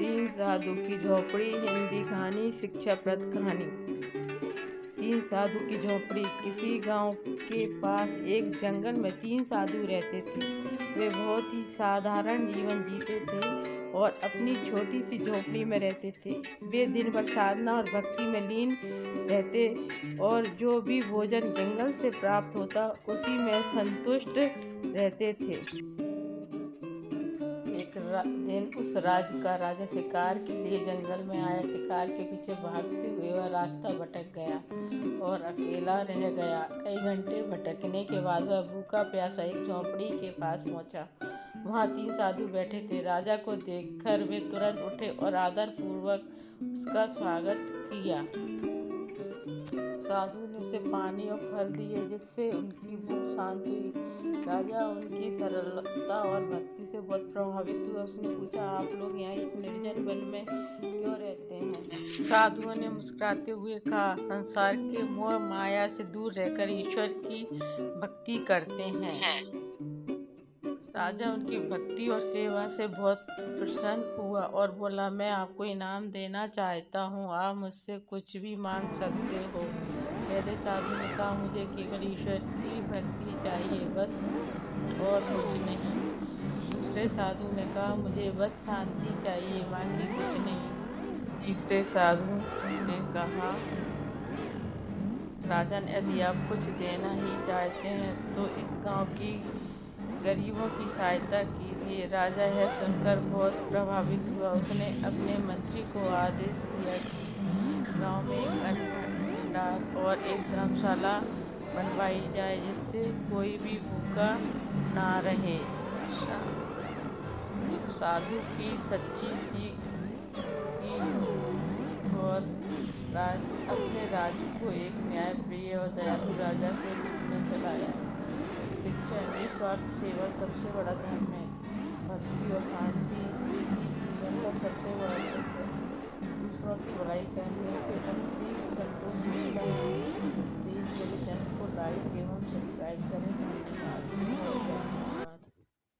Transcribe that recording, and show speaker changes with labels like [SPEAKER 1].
[SPEAKER 1] तीन साधु की झोपड़ी हिंदी कहानी शिक्षाप्रद कहानी। तीन साधु की झोपड़ी। किसी गांव के पास एक जंगल में तीन साधु रहते थे। वे बहुत ही साधारण जीवन जीते थे और अपनी छोटी सी झोपड़ी में रहते थे। वे दिन भर साधना और भक्ति में लीन रहते और जो भी भोजन जंगल से प्राप्त होता उसी में संतुष्ट रहते थे। एक दिन उस राज्य का राजा शिकार के लिए जंगल में आया। शिकार के पीछे भागते हुए वह रास्ता भटक गया और अकेला रह गया। कई घंटे भटकने के बाद वह भूखा प्यासा एक झोंपड़ी के पास पहुंचा। वहां तीन साधु बैठे थे। राजा को देखकर वे तुरंत उठे और आदर पूर्वक उसका स्वागत किया। साधु ने उसे पानी और फल दिए जिससे उनकी भूख शांत हुई। राजा उनकी सरलता और भक्ति से बहुत प्रभावित हुआ। उसने पूछा, आप लोग यहाँ इस निर्जन वन में क्यों रहते हैं? साधुओं ने मुस्कुराते हुए कहा, संसार के मोह माया से दूर रहकर ईश्वर की भक्ति करते हैं। राजा उनकी भक्ति और सेवा से बहुत प्रसन्न हुआ और बोला, मैं आपको इनाम देना चाहता हूँ। आप मुझसे कुछ भी मांग सकते हो। पहले साधु ने कहा, मुझे केवल ईश्वर की भक्ति चाहिए, बस और कुछ नहीं। दूसरे साधु ने कहा, मुझे बस शांति चाहिए, बाकी कुछ नहीं। तीसरे साधु ने कहा, राजन, यदि आप कुछ देना ही चाहते हैं तो इस गांव की गरीबों की सहायता कीजिए। राजा यह सुनकर बहुत प्रभावित हुआ। उसने अपने मंत्री को आदेश दिया कि गांव में एक अन्न भंडार और एक धर्मशाला बनवाई जाए जिससे कोई भी भूखा ना रहे। साधु की सच्ची सीख और अपने राज्य को एक न्यायप्रिय और दयालु राजा के रूप में चलाया। शिक्षा निस्वार्थ सेवा सबसे बड़ा धर्म है। भक्ति और शांति ही जीवन का सबसे बड़ा सुख है। दूसरों की बुराई करने से असली संतोष मिलता है। प्लीज मेरे चैनल को लाइक एवं सब्सक्राइब करें।